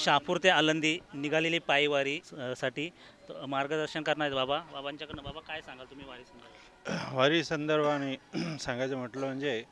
शहापूर ते आळंदी निघालेली पायवारी साठी मार्गदर्शन करणार बाबांच्याकडनं. बाबा काय सांगाल तुम्ही वारी संदर्भाने सांगायचं म्हटलं म्हणजे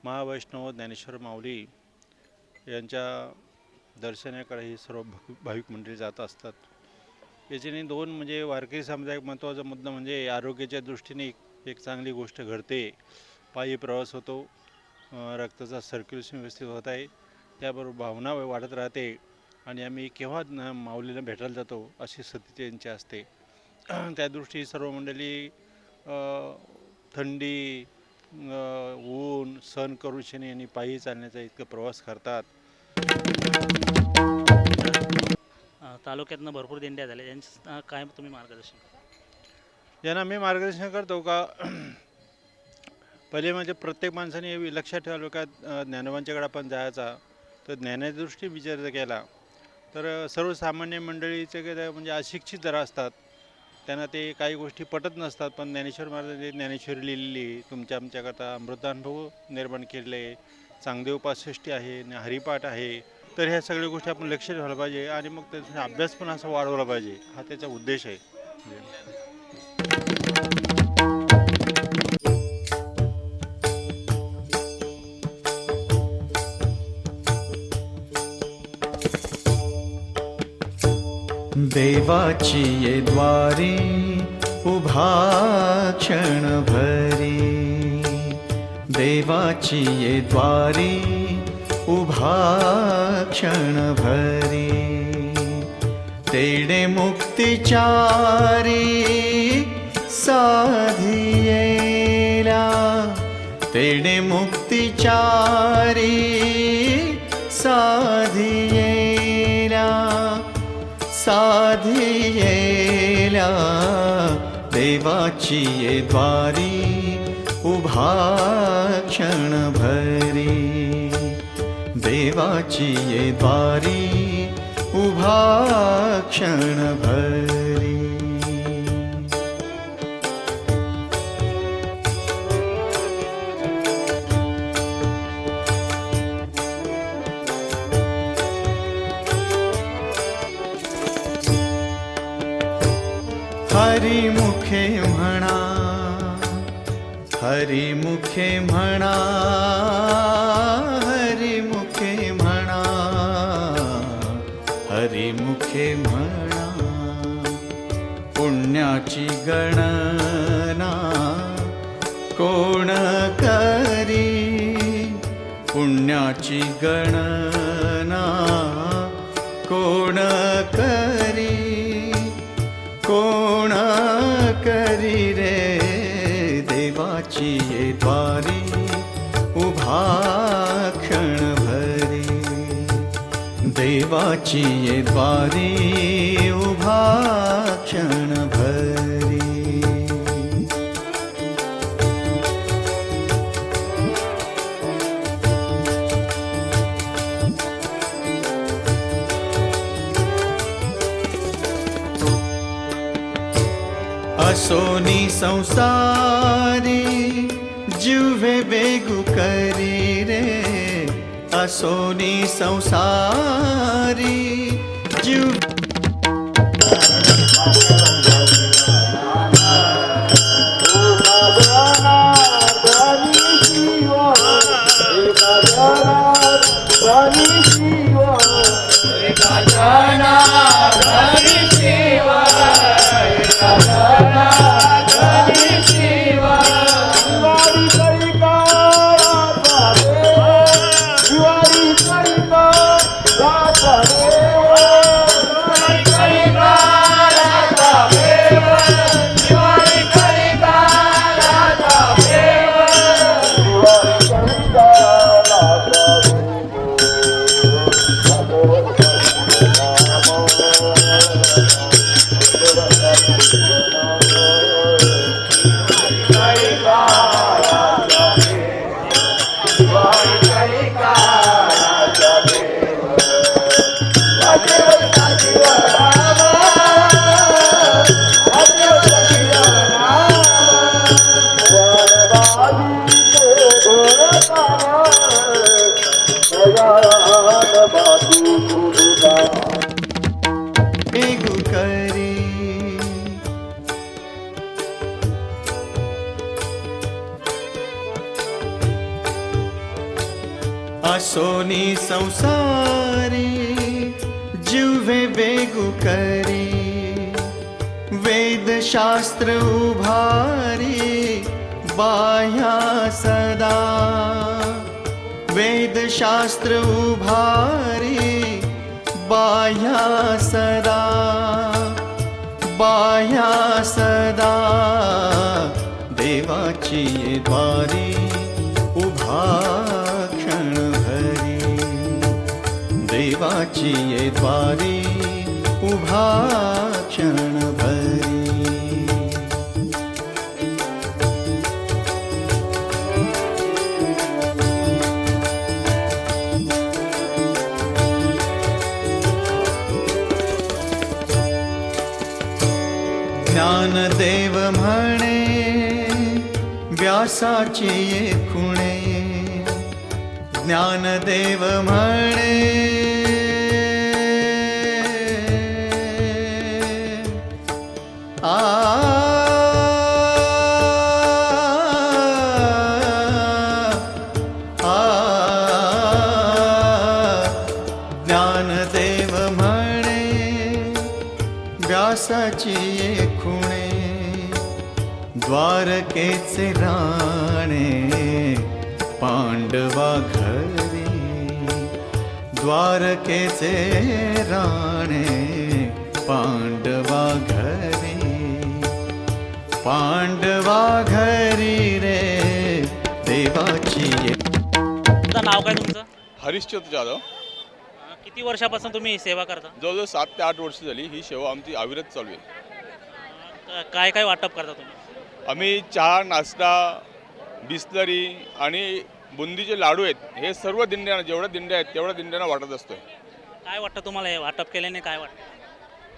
महावैष्णव ज्ञानेश्वर माऊली यांच्या दर्शनाकडे ही सर्व भाविक मंडळी जात असतात. याच्याने दोन म्हणजे वारकरी समाजात महत्त्वाचा मुद्दा म्हणजे आरोग्याच्या दृष्टीने एक चांगली गोष्ट घडते. पायी प्रवास होतो, रक्ताचा सर्क्युलेशन व्यवस्थित होत आहे, त्याबरोबर भावना वाढत राहते आणि आम्ही केव्हा माऊलीला भेटायला जातो अशी स्थिती त्यांची असते. त्या दृष्टी सर्व मंडळी थंडी ऊन सहन करू शनी आणि पायी चालण्याचा इतकं प्रवास करतात. तालुक्यातनं भरपूर दिंड्या झाल्या, यांचं काय तुम्ही मार्गदर्शन यांना मी मार्गदर्शन करतो का पहिले म्हणजे प्रत्येक माणसाने लक्षात ठेवावं का ज्ञानोबांच्याकडे आपण जायचा तर ज्ञानाच्या दृष्टी विचार जर केला तर सर्वसामान्य मंडळीचे म्हणजे अशिक्षित जरा असतात, त्यांना ते काही गोष्टी पटत नसतात. पण ज्ञानेश्वर महाराजांनी ज्ञानेश्वरी लिहिलेली तुमच्या आमच्याकरता अमृतानुभव निर्माण केलेले, चांगदेव पासष्टी आहे, हरिपाठ आहे. तर ह्या सगळ्या गोष्टी आपण लक्ष ठेवायला पाहिजे आणि मग त्याचा अभ्यास पण असा वाढवला पाहिजे, हा त्याचा उद्देश आहे. देवाची ये द्वारी उभा क्षण भरी, देवाची ये द्वारी उभा क्षण भरी, तेणे मुक्तिचारी साधियेला, तेणे मुक्तिचारी साधियेला, साधियेला, देवाची ये द्वारी उभा क्षण भरी, देवाची ये द्वारी उभा क्षण भरी. हरिमुखे म्हणा, हरिमुखे म्हणा, हरिमुखे म्हणा, हरिमुखे म्हणा, पुण्याची गणना कोण करी, पुण्याची गणना कोण करी, कोण करी रे, देवाची ये द्वारी उभा क्षण भरी, देवाची ये द्वारी उभा क्षण भरी. असोनी संसारी जीवे बेगु करी रे, असोनी संसारी जीव वेगु करी असोनी संसारी जिव्हे वेगु करी वेदशास्त्र उभारी बाह्या सदा वेदशास्त्र उभारी बाह्या सदा बाह्या सदा देवाची ये द्वारी उभा क्षण भरी देवाची ये द्वारी उभा क्षण भरी ज्ञानदेव म्हणे व्यासाची ये खुणे ज्ञानदेव म्हणे आ ज्ञानदेव म्हणे व्यासाची ये खुणे द्वारकेचे राणे पांडवा घरी द्वारकेचे राणे पांडवा घरी पांडवा घरी रे देवाची ये तुमचं नाव काय तुमचं? हरिश्चंद्र जाधव. किती वर्षापासून तुम्ही ही सेवा करता? जवळजवळ 7 ते 8 वर्ष झाली ही सेवा आमची अविरत चालू आहे. काय काय वाटप करता तुम्ही? आम्ही चहा नाश्ता बिस्लरी आणि बुंदीचे लाडू आहेत हे सर्व दिंड्यांना जेवढ्या दिंड्या आहेत तेवढ्या दिंड्यांना वाटत असतोय. काय वाटतं तुम्हाला हे वाटप केल्याने काय वाटतं?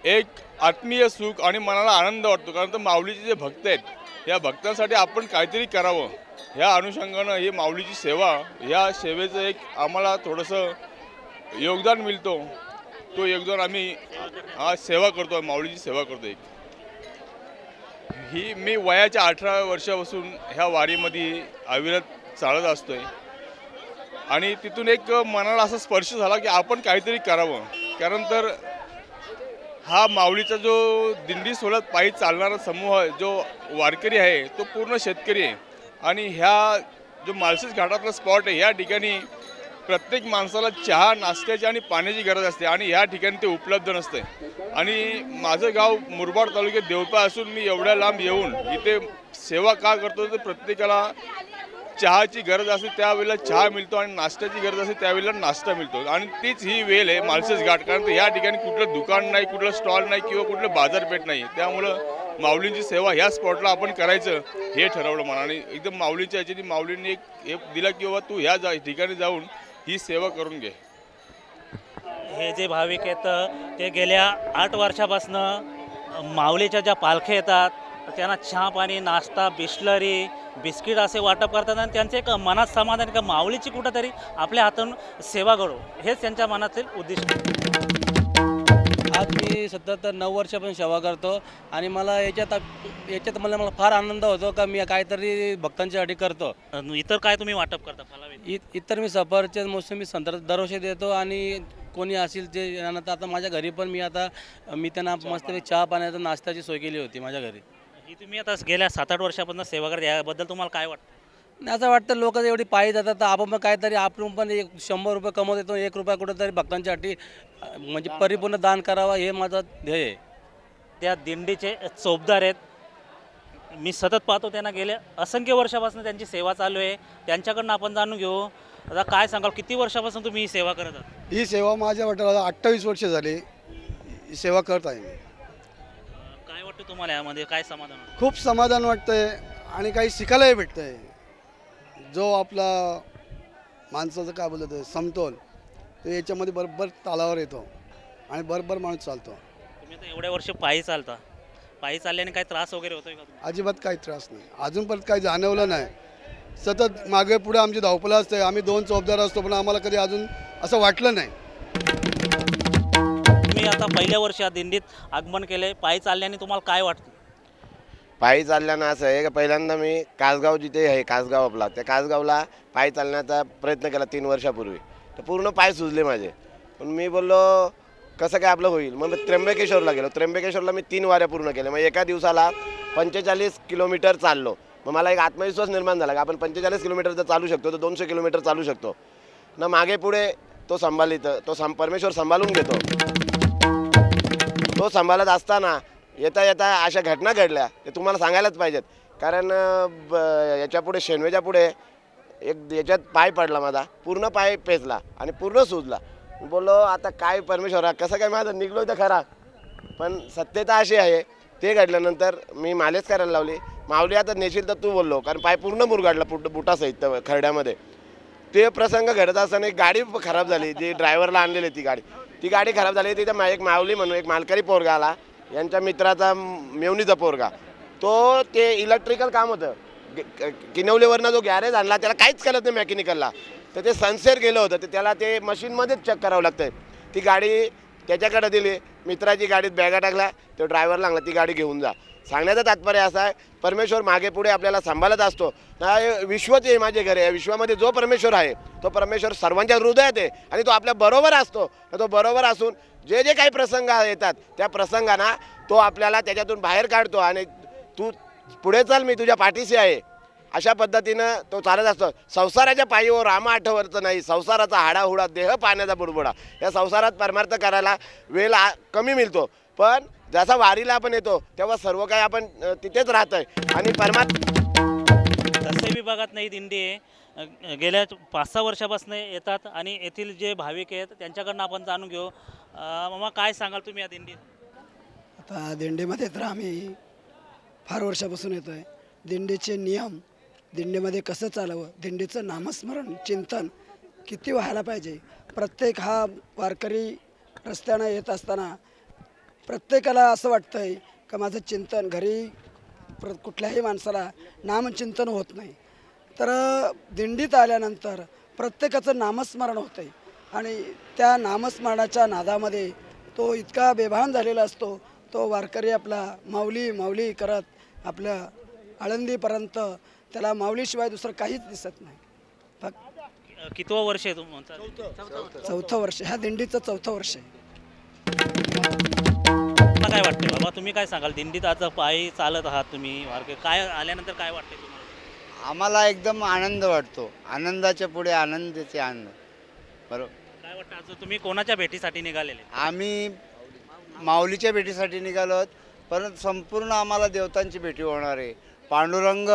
एक आत्मीय सुख आणि मनाला आनंद वाटतो कारण तर माऊलीचे जे भक्त आहेत या भक्तांसाठी आपण काहीतरी करावं ह्या अनुषंगानं ही माऊलीची सेवा ह्या सेवेचं एक आम्हाला थोडंसं योगदान मिळतो. तो योगदान आम्ही सेवा करतो माऊलीची सेवा करतो. एक ही मी वयाच्या 18 वर्षापासून ह्या वारीमध्ये अविरत चालत असतोय आणि तिथून एक मनाला असा स्पर्श झाला की आपण काहीतरी करावं कारण तर हा माऊलीचा जो दिंडी सोडत पायी चालणारा समूह जो वारकरी आहे तो पूर्ण शेतकरी आहे आणि ह्या जो माळशेज घाटातला स्पॉट आहे या ठिकाणी प्रत्येक माणसाला चहा नाश्त्याची आणि पाण्याची गरज असते आणि ह्या ठिकाणी ते उपलब्ध नसते आणि माझं गाव मुरबाड तालुक्यात देवपा असून मी एवढ्या लांब येऊन इथे सेवा का करतो तर प्रत्येकाला चहाची गरज असते त्यावेळेला चहा मिळतो आणि नाश्त्याची गरज असते त्यावेळेला नाश्ता मिळतो आणि तीच ही वेळ आहे माळशेज घाट कारण तर ह्या ठिकाणी कुठलं दुकान नाही कुठलं स्टॉल नाही किंवा कुठलं बाजारपेठ नाही त्यामुळं माऊलींची सेवा ह्या स्पॉटला आपण करायचं हे ठरवलं मला आणि एकदम माऊलीच्या ह्याच्यात माऊलींनी एक हे दिला की बाबा तू ह्या ठिकाणी जाऊन ही सेवा करून घे. हे जे भाविक आहेत ते गेल्या 8 वर्षापासून माऊलीच्या ज्या पालख्या येतात त्यांना चहा पाणी नाश्ता बिस्लरी बिस्किट असे वाटप करतात आणि त्यांचे एक मनात समाधान का माऊलीची कुठंतरी आपल्या हातून सेवा करू हेच त्यांच्या मनातील उद्दिष्ट. आज मी सतत 9 वर्षापासून सेवा करतो आणि मला याच्यात मला फार आनंद होतो का मी काहीतरी भक्तांच्यासाठी करतो. इतर काय तुम्ही वाटप करता फलावे? इतर मी सफरचंद मोसंबी संत्रा दरवर्षी देतो आणि कोणी असेल ते नंतर आता माझ्या घरी पण मी त्यांना मस्तपैकी चहा पाण्याचा नाश्त्याची सोय केली होती माझ्या घरी. ही तुम्ही आता गेल्या 7-8 वर्षापासून सेवा करता याबद्दल तुम्हाला काय वाटतं? असं वाटतं लोक एवढी पायी जातात तर आपण पण काहीतरी आपण पण 100 रुपये कमवत येतो 1 रुपया कुठंतरी भक्तांसाठी म्हणजे परिपूर्ण दान करावा हे माझं ध्येय आहे. त्या दिंडीचे चोपदार आहेत मी सतत पाहतो त्यांना गेल्या असंख्य वर्षापासून त्यांची सेवा चालू आहे त्यांच्याकडनं आपण जाणून घेऊ. आता काय सांगाल किती वर्षापासून तुम्ही ही सेवा करत आहात? ही सेवा माझ्या वाटतं 28 वर्ष झाली ही सेवा करत आहे. काय वाटतं तुम्हाला यामध्ये काय समाधान वाटतं? खूप समाधान वाटतंय आणि काही शिकायलाही भेटतंय. जो आपला माणसाचं काय बोलत समतोल तो याच्यामध्ये बरोबर तालावर येतो आणि बरोबर माणूस चालतो. तुम्ही आता एवढ्या वर्ष पायी चालता पायी चालल्याने काही त्रास वगैरे होतोय का तुम्हाला? अजिबात काही त्रास नाही अजूनपर्यंत काही जाणवलं नाही. सतत मागे पुढे आमची धावपळ असते आम्ही 2 चौकदार असतो पण आम्हाला कधी अजून असं वाटलं नाही. तुम्ही आता पहिल्या वर्षी या दिंडीत आगमन केले, पायी चालल्याने तुम्हाला काय वाटतं? पायी चालल्यानं असं आहे की पहिल्यांदा मी कासगाव जिथे आहे, कासगाव आपला, त्या कासगावला पायी चालण्याचा प्रयत्न केला 3 वर्षापूर्वी. तर पूर्ण पाय सुजले माझे. पण मी बोललो कसं काय आपलं होईल, मग मी त्र्यंबकेश्वरला गेलो. त्र्यंबकेश्वरला मी 3 वाऱ्या पूर्ण केल्या. मग एका दिवसाला 45 किलोमीटर चाललो. मग मला एक आत्मविश्वास निर्माण झाला की आपण 45 किलोमीटर जर चालू शकतो तर 200 किलोमीटर चालू शकतो ना. मागे पुढे तो परमेश्वर सांभाळून घेतो. तो सांभाळत असताना येता येता अशा घटना घडल्या ते तुम्हाला सांगायलाच पाहिजेत. कारण याच्यापुढे शेनवेच्या पुढे एक याच्यात पाय पडला माझा, पूर्ण पाय पेचला आणि पूर्ण सुजला. बोललो आता काय परमेश्वरा, कसं काय माझं निघलो तर खरा. पण सत्यता अशी आहे, ते घडल्यानंतर मी मालिश करायला लावली. माऊली आता नेशील तर तू बोललो, कारण पाय पूर्ण मुरगाडला बुटासहित खरड्यामध्ये. ते प्रसंग घडत असताना एक गाडी खराब झाली, जी ड्रायव्हरला आणलेली ती गाडी खराब झाली. तिथं एक माऊली म्हणून एक मालकरी पोरगा आला, यांच्या मित्राचा मेवणीचा पोरगा. तो ते इलेक्ट्रिकल काम होतं, किनवलीवरनं जो गॅरेज आणला त्याला काहीच कळत नाही मेकॅनिकलला. तर ते सनसेर गेलं होतं, तर त्याला ते मशीनमध्येच चेक करावं लागतं. ती गाडी त्याच्याकडे दिली, मित्राची गाडीत बॅगा टाकला, तो ड्रायव्हर लागला ती गाडी घेऊन जा. सांगण्याचं तात्पर्य असं आहे, परमेश्वर मागे पुढे आपल्याला सांभाळत असतो. विश्वच आहे माझे घर आहे, विश्वामध्ये जो परमेश्वर आहे तो परमेश्वर सर्वांच्या हृदयात आहे आणि तो आपल्या बरोबर असतो. तो बरोबर असून जे जे काही प्रसंग येतात त्या प्रसंगांना तो आपल्याला त्याच्यातून बाहेर काढतो आणि तू पुढे चल, मी तुझ्या पाठीशी आहे, अशा पद्धतीनं तो चालत असतो. संसाराच्या पायीवर राम आठवरचं नाही, संसाराचा हाडाहुडा देह पाण्याचा बुडबुडा. या संसारात परमार्थ करायला वेळ कमी मिळतो, पण जसा वारीला आपण येतो तेव्हा सर्व काही आपण तिथेच राहतोय आणि तसे विभागात नाही दिंडी आहे, गेल्या 5-6 वर्षापासून येतात आणि येथील जे भाविक आहेत त्यांच्याकडनं आपण जाणून घेऊ. मामा काय सांगाल तुम्ही या दिंडीत? आता दिंडीमध्ये तर आम्ही फार वर्षापासून येतो आहे. दिंडीचे नियम, दिंडीमध्ये कसं चालावं, दिंडीचं नामस्मरण चिंतन किती व्हायला पाहिजे. प्रत्येक हा वारकरी रस्त्यानं येत असताना प्रत्येकाला असं वाटतं आहे का माझं चिंतन घरी कुठल्याही माणसाला नामचिंतन होत नाही. तर दिंडीत आल्यानंतर प्रत्येकाचं नामस्मरण होतं आहे आणि त्या नामस्मरणाच्या नादामध्ये तो इतका बेभान झालेला असतो. तो वारकरी आपला माऊली माऊली करत आपल्या आळंदीपर्यंत त्याला माऊलीशिवाय दुसरं काहीच दिसत नाही. फक्त कितवं वर्ष आहे तुमचं? 4थं वर्ष, ह्या दिंडीचं 4थं वर्ष आहे. मला काय वाटते बाबा, तुम्ही काय सांगाल? दिंडीत आज पायी चालत आहात तुम्ही, वारकरी काय आल्यानंतर काय वाटते तुम्हाला? आम्हाला एकदम आनंद वाटतो. आनंदाच्या पुढे आनंदाचे आनंद. बरोबर. काय वाटतं आज तुम्ही कोणाच्या भेटीसाठी निघालेले? आम्ही माऊलीच्या भेटीसाठी निघालो आहोत, परंतु संपूर्ण आम्हाला देवतांची भेटी होणार आहे. पांडुरंग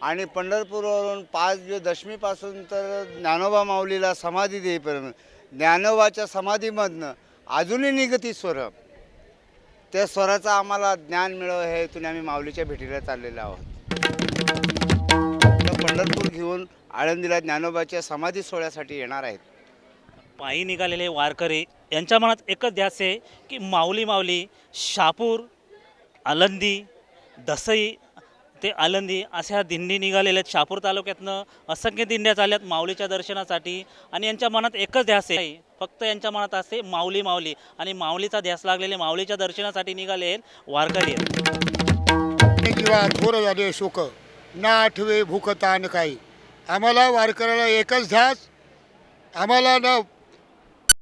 आणि पंढरपूरवरून 5 दशमीपासून तर ज्ञानोबा माऊलीला समाधी देईपर्यंत, ज्ञानोबाच्या समाधीमधनं अजूनही निगती स्वर, त्या स्वराचं आम्हाला ज्ञान मिळावं हे हेतूने आम्ही माऊलीच्या भेटीला चाललेलो आहोत. तर पंढरपूर घेऊन आळंदीला ज्ञानोबाच्या समाधी सोहळ्यासाठी येणार आहेत. पायी निघालेले वारकरी यांच्या मनात एकच ध्यास आहे की माऊली माऊली. शहापूर, आळंदी, दसई ते आळंदी अशा दिंडी निघालेल्या आहेत. शहापूर तालुक्यातनं असंख्य दिंड्या चालल्यात माऊलीच्या दर्शनासाठी आणि यांच्या मनात एकच ध्यास आहे, फक्त यांच्या मनात असते माऊली माऊली आणि माऊलीचा ध्यास लागलेले माऊलीच्या दर्शनासाठी निघाले वारकरी आहेत. किंवा थोर झाले शोक ना आठवे भूकतान काही. आम्हाला वारकऱ्याला एकच ध्यास, आम्हाला ना